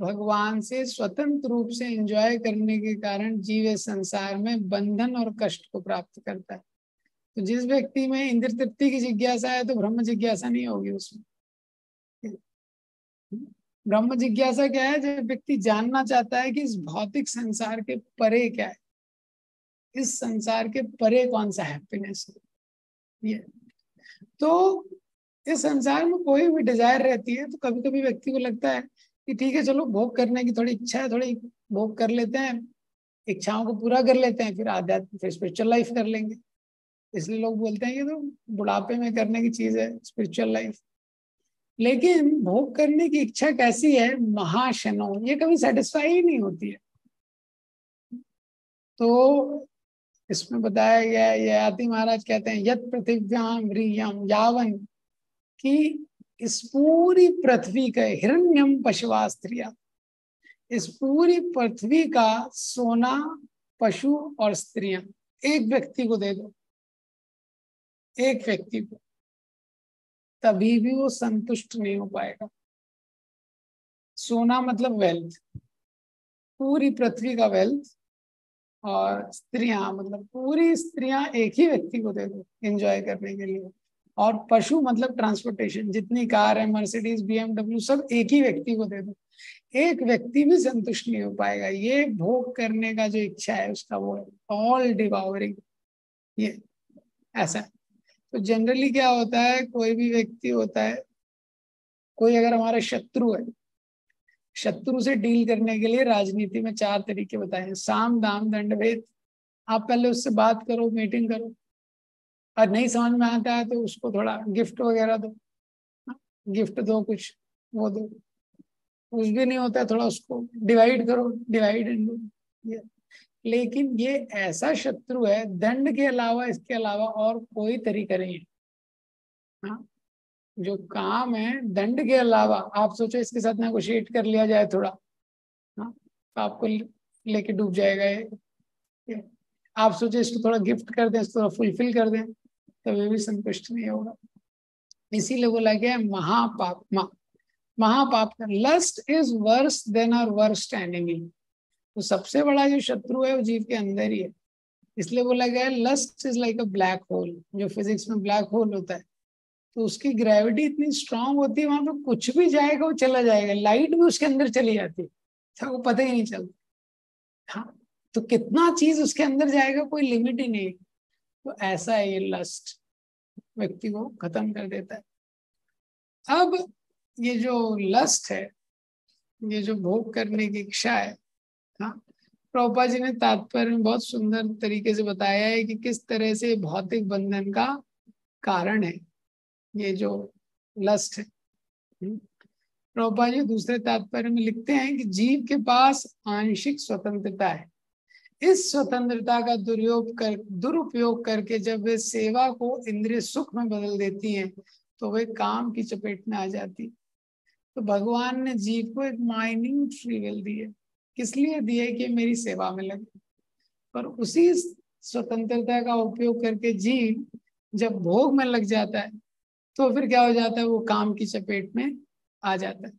भगवान से स्वतंत्र रूप से एंजॉय करने के कारण जीव इस संसार में बंधन और कष्ट को प्राप्त करता है। तो जिस व्यक्ति में इंद्र तृप्ति की जिज्ञासा है तो ब्रह्म जिज्ञासा नहीं होगी उसमें। ब्रह्म जिज्ञासा क्या है, जब व्यक्ति जानना चाहता है कि इस भौतिक संसार के परे क्या है, इस संसार के परे कौन सा हैप्पीनेस है ये। तो इस संसार में कोई भी डिजायर रहती है, तो कभी कभी व्यक्ति को लगता है कि ठीक है चलो भोग करने की थोड़ी इच्छा है, थोड़ी भोग कर लेते हैं, इच्छाओं को पूरा कर लेते हैं, फिर आध्यात्मिक, फिर स्पिरिचुअल लाइफ कर लेंगे। इसलिए लोग बोलते हैं कि तो बुढ़ापे में करने की चीज है स्पिरिचुअल लाइफ। लेकिन भोग करने की इच्छा कैसी है, महाशनो, ये कभी सेटिस्फाई ही नहीं होती है। तो इसमें बताया गया है, ये आदि महाराज कहते हैं, यत पृथिव्याम ह्रियम यावन, कि इस पूरी पृथ्वी का हिरण्यम पशुआ स्त्रिया, इस पूरी पृथ्वी का सोना, पशु और स्त्रियां एक व्यक्ति को दे दो, एक व्यक्ति को, तभी भी वो संतुष्ट नहीं हो पाएगा। सोना मतलब वेल्थ, पूरी पृथ्वी का वेल्थ, और स्त्रियां मतलब पूरी स्त्रियां एक ही व्यक्ति को दे दो एंजॉय करने के लिए, और पशु मतलब ट्रांसपोर्टेशन, जितनी कार है, मर्सिडीज, बीएमडब्ल्यू, सब एक ही व्यक्ति को दे दो, एक व्यक्ति भी संतुष्ट नहीं हो पाएगा। ये भोग करने का जो इच्छा है उसका वो है ऑल डिवावरिंग ये, ऐसा है। तो जनरली क्या होता है, कोई भी व्यक्ति होता है, कोई अगर हमारा शत्रु है, शत्रु से डील करने के लिए राजनीति में 4 तरीके बताए हैं, साम दाम दंड भेद। आप पहले उससे बात करो, मीटिंग करो, और नहीं समझ में आता है तो उसको थोड़ा गिफ्ट वगैरह दो, गिफ्ट दो, कुछ वो दो, कुछ भी नहीं होता है थोड़ा उसको डिवाइड करो, डिवाइड एंड डू। लेकिन ये ऐसा शत्रु है, दंड के अलावा, इसके अलावा और कोई तरीका नहीं है। हाँ, जो काम है दंड के अलावा, आप सोचो इसके साथ नेगोशिएट कर लिया जाए थोड़ा, हाँ, तो आपको लेके डूब जाएगा ये। आप सोचो इसको थोड़ा गिफ्ट कर दें, इसको थोड़ा फुलफिल कर दें, तो वे भी संतुष्ट नहीं होगा। इसीलिए बोला गया महापाप, महापाप, lust is worse than our worst enemy. तो सबसे बड़ा जो शत्रु है वो जीव के अंदर ही है। इसलिए बोला गया है lust is like a black hole, जो फिजिक्स में ब्लैक होल होता है, तो उसकी ग्रेविटी इतनी स्ट्रांग होती है, वहां पे कुछ भी जाएगा वो चला जाएगा, लाइट भी उसके अंदर चली जाती है, तो वो पता ही नहीं चलता। हाँ, तो कितना चीज उसके अंदर जाएगा कोई लिमिट ही नहीं। तो ऐसा है ये लस्ट, व्यक्ति को खत्म कर देता है। अब ये जो लस्ट है, ये जो भोग करने की इच्छा है, हाँ, प्रभुपाद जी ने तात्पर्य में बहुत सुंदर तरीके से बताया है कि किस तरह से भौतिक बंधन का कारण है ये जो लस्ट है। प्रभुपाद जी दूसरे तात्पर्य में लिखते हैं कि जीव के पास आंशिक स्वतंत्रता है। इस स्वतंत्रता का दुरुपयोग करके जब वे सेवा को इंद्रिय सुख में बदल देती हैं तो वे काम की चपेट में आ जाती। तो भगवान ने जीव को एक माइन्यूट फ्री विल दी है। किस लिए दी है? कि मेरी सेवा में लगे। पर उसी स्वतंत्रता का उपयोग करके जीव जब भोग में लग जाता है तो फिर क्या हो जाता है? वो काम की चपेट में आ जाता है।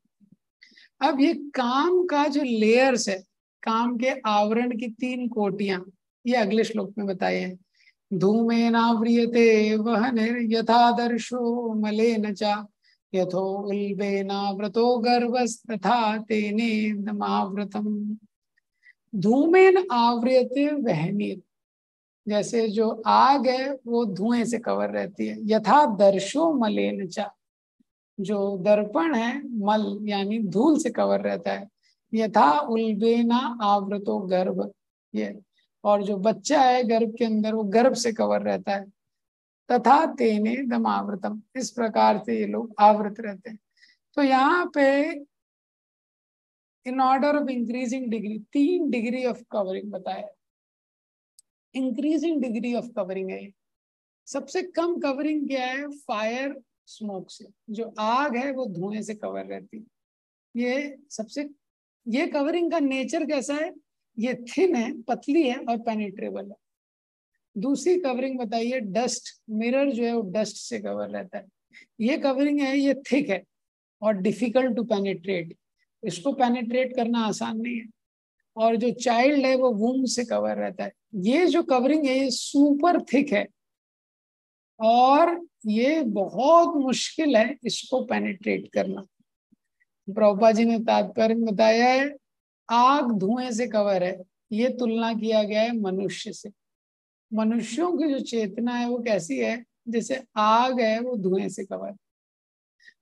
अब ये काम का जो लेयर्स है, काम के आवरण की 3 कोटियां, ये अगले श्लोक में बताए हैं। धूमेनाव्रियते वह्निर् यथादर्शो मलेन च यथो उल्बेनावृतो गर्भस्तथा तेनेदमावृतम्। धूमेन आवृयते वह्निर्, जैसे जो आग है वो धुएं से कवर रहती है। यथा दर्शो मलेन च, जो दर्पण है मल यानी धूल से कवर रहता है। यथा उल्बेना आवृतो गर्भ, ये, और जो बच्चा है गर्भ के अंदर वो गर्भ से कवर रहता है। तथा तेने दमावृतम, इस प्रकार से ये लोग आवृत रहते हैं। तो यहाँ पे in order of increasing degree 3 degree of covering बताया। इंक्रीजिंग डिग्री ऑफ कवरिंग है। सबसे कम कवरिंग क्या है? फायर स्मोक से, जो आग है वो धुएं से कवर रहती है। ये सबसे, ये कवरिंग का नेचर कैसा है? ये थिन है, पतली है और पेनिट्रेबल है। दूसरी कवरिंग बताइए, डस्ट, मिरर जो है वो डस्ट से कवर रहता है। ये कवरिंग है, ये थिक है और डिफिकल्ट टू पेनिट्रेट, इसको पेनिट्रेट करना आसान नहीं है। और जो चाइल्ड है वो वूम से कवर रहता है। ये जो कवरिंग है ये सुपर थिक है और ये बहुत मुश्किल है इसको पेनिट्रेट करना। प्रभुपाद जी ने तात्पर्य में बताया है, आग धुएं से कवर है, ये तुलना किया गया है मनुष्य से। मनुष्यों की जो चेतना है वो कैसी है? जैसे आग है वो धुएं से कवर।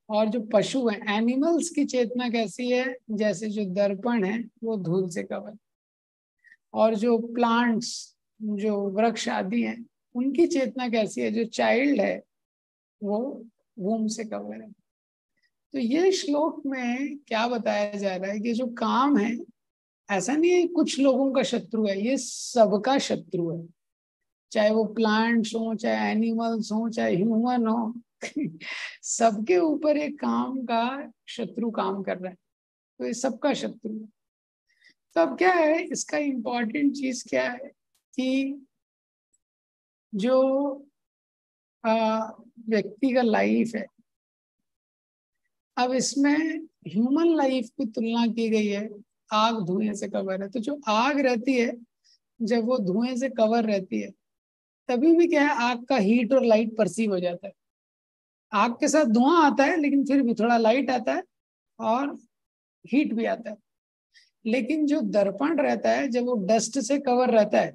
और जो पशु है, एनिमल्स की चेतना कैसी है? जैसे जो दर्पण है वो धूल से कवर। और जो प्लांट्स, जो वृक्ष आदि हैं, उनकी चेतना कैसी है? जो चाइल्ड है वो वूम से कवर है। तो ये श्लोक में क्या बताया जा रहा है कि जो काम है, ऐसा नहीं है कुछ लोगों का शत्रु है, ये सबका शत्रु है। चाहे वो प्लांट्स हो, चाहे एनिमल्स हो, चाहे ह्यूमन हो सबके ऊपर एक काम का शत्रु काम कर रहा है। तो ये सबका शत्रु है। तो अब क्या है, इसका इम्पोर्टेंट चीज क्या है कि जो व्यक्ति का लाइफ है, अब इसमें ह्यूमन लाइफ की तुलना की गई है, आग धुएं से कवर है। तो जो आग रहती है, जब वो धुएं से कवर रहती है तभी भी क्या है, आग का हीट और लाइट परसीव हो जाता है। आग के साथ धुआं आता है लेकिन फिर भी थोड़ा लाइट आता है और हीट भी आता है। लेकिन जो दर्पण रहता है, जब वो डस्ट से कवर रहता है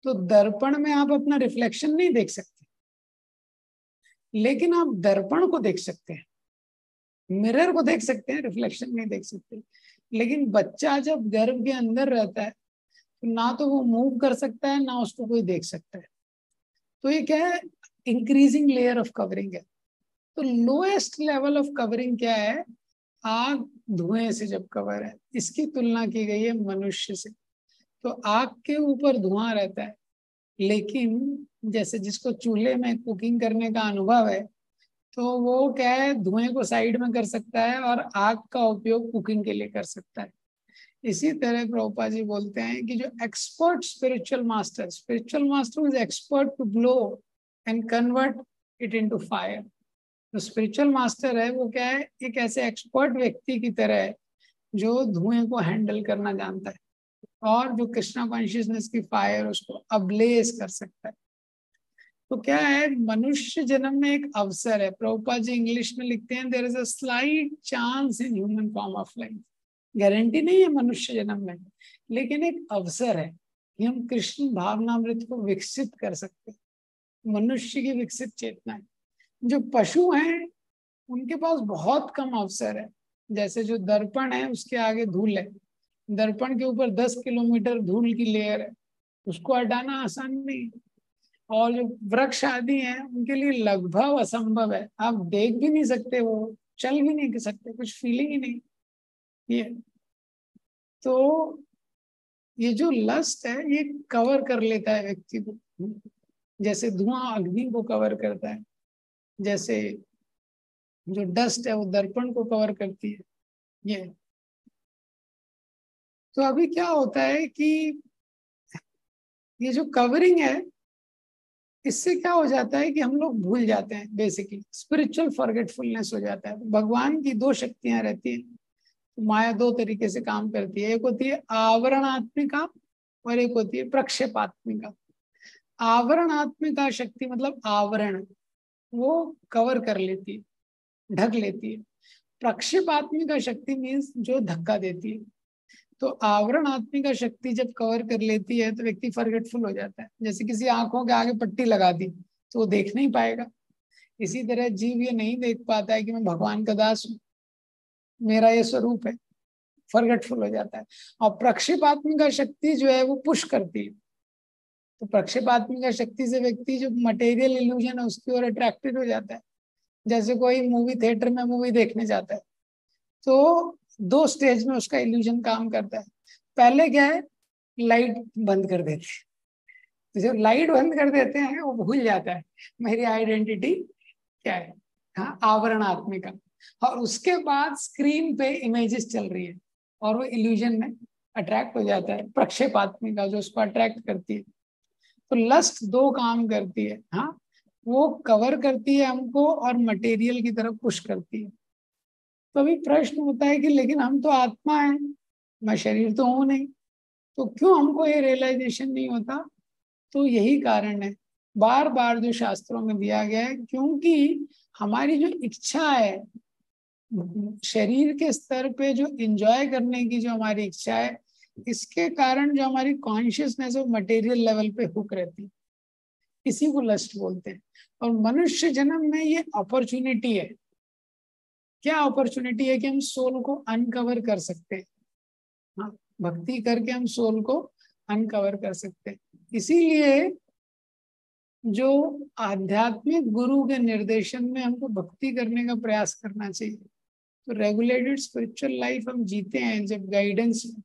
तो दर्पण में आप अपना रिफ्लेक्शन नहीं देख सकते, लेकिन आप दर्पण को देख सकते हैं, मिरर को देख सकते हैं, रिफ्लेक्शन नहीं देख सकते। लेकिन बच्चा जब गर्भ के अंदर रहता है तो ना तो वो मूव कर सकता है, ना उसको कोई देख सकता है। तो ये क्या है? इंक्रीजिंग लेयर ऑफ कवरिंग है। तो लोएस्ट लेवल ऑफ कवरिंग क्या है? आग धुएं से जब कवर है, इसकी तुलना की गई है मनुष्य से। तो आग के ऊपर धुआं रहता है, लेकिन जैसे जिसको चूल्हे में कुकिंग करने का अनुभव है तो वो क्या है, धुएं को साइड में कर सकता है और आग का उपयोग कुकिंग के लिए कर सकता है। इसी तरह प्रभुपाद जी बोलते हैं कि जो expert spiritual master is expert to blow and convert it into fire. जो स्पिरिचुअल मास्टर है वो क्या है, एक ऐसे एक्सपर्ट व्यक्ति की तरह है जो धुएं को हैंडल करना जानता है और जो कृष्णा कॉन्शियसनेस की फायर उसको अब्लेज कर सकता है। तो क्या है, मनुष्य जन्म में एक अवसर है। प्रभुपाद जी इंग्लिश में लिखते हैं, there is a slight chance in human form of life. Guarantee नहीं है मनुष्य जन्म में, लेकिन एक अवसर है कि हम कृष्ण भावनामृत को विकसित कर सकते हैं। मनुष्य की विकसित चेतना है। जो पशु हैं उनके पास बहुत कम अवसर है। जैसे जो दर्पण है उसके आगे धूल है, दर्पण के ऊपर 10 किलोमीटर धूल की लेयर है, उसको हटाना आसान नहीं है। और जो वृक्ष आदि हैं उनके लिए लगभग असंभव है, आप देख भी नहीं सकते, वो चल भी नहीं सकते, कुछ फीलिंग ही नहीं। ये तो ये जो लस्ट है ये कवर कर लेता है व्यक्ति को, जैसे धुआं अग्नि को कवर करता है, जैसे जो डस्ट है वो दर्पण को कवर करती है। ये तो अभी क्या होता है कि ये जो कवरिंग है इससे क्या हो जाता है कि हम लोग भूल जाते हैं, बेसिकली स्पिरिचुअल फॉरगेटफुलनेस हो जाता है। भगवान की दो शक्तियां रहती हैं, तो माया दो तरीके से काम करती है, एक होती है आवरणात्मिका और एक होती है प्रक्षेपात्मिका। आवरणात्मिका शक्ति मतलब आवरण, वो कवर कर लेती है, ढक लेती है। प्रक्षेपात्मिका शक्ति मीन्स जो धक्का देती है। तो आवरणात्मिका शक्ति जब कवर कर लेती है तो व्यक्ति फॉरगेटफुल हो जाता है। जैसे किसी आंखों के आगे पट्टी लगा दी तो वो देख नहीं पाएगा, इसी तरह जीव ये नहीं देख पाता है कि मैं भगवान का दास हूँ, मेरा ये स्वरूप है, फॉरगेटफुल हो जाता है। और प्रक्षेपात्मिका शक्ति जो है वो पुश करती है। तो प्रक्षेपात्मिका शक्ति से व्यक्ति जो मटेरियल इल्यूजन है उसकी ओर अट्रैक्टेड हो जाता है। जैसे कोई मूवी थिएटर में मूवी देखने जाता है तो दो स्टेज में उसका इल्यूजन काम करता है। पहले क्या है, लाइट बंद कर देते हैं, तो जब लाइट बंद कर देते हैं वो भूल जाता है मेरी आइडेंटिटी क्या है, हाँ आवरणात्मिका। और उसके बाद स्क्रीन पे इमेजेस चल रही है और वो इल्यूजन में अट्रैक्ट हो जाता है, प्रक्षेपात्मिका जो उसको अट्रैक्ट करती है। तो लस्ट दो काम करती है, हाँ वो कवर करती है हमको और मटेरियल की तरफ पुश करती है। तो अभी प्रश्न होता है कि लेकिन हम तो आत्मा है, मैं शरीर तो हूं नहीं, तो क्यों हमको ये रियलाइजेशन नहीं होता? तो यही कारण है, बार बार जो शास्त्रों में दिया गया है, क्योंकि हमारी जो इच्छा है शरीर के स्तर पे, जो एंजॉय करने की जो हमारी इच्छा है, इसके कारण जो हमारी कॉन्शियसनेस है मटेरियल लेवल पे हुक रहती है, इसी को लस्ट बोलते हैं। और मनुष्य जन्म में ये अपॉर्चुनिटी है। क्या अपॉर्चुनिटी है कि हम सोल को अनकवर कर सकते हैं, हाँ भक्ति करके हम सोल को अनकवर कर सकते हैं। इसीलिए जो आध्यात्मिक गुरु के निर्देशन में हमको भक्ति करने का प्रयास करना चाहिए। तो रेगुलेटेड स्पिरिचुअल लाइफ हम जीते हैं जब गाइडेंस में,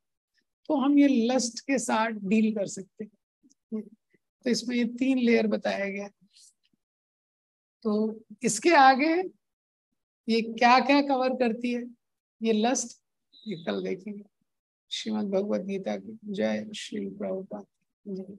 तो हम ये लस्ट के साथ डील कर सकते हैं। तो इसमें ये 3 लेयर बताया गया। तो इसके आगे ये क्या क्या कवर करती है ये लस्ट, ये कल देखेंगे। श्रीमद् भगवद गीता की जय। श्री प्रभुपाद जय।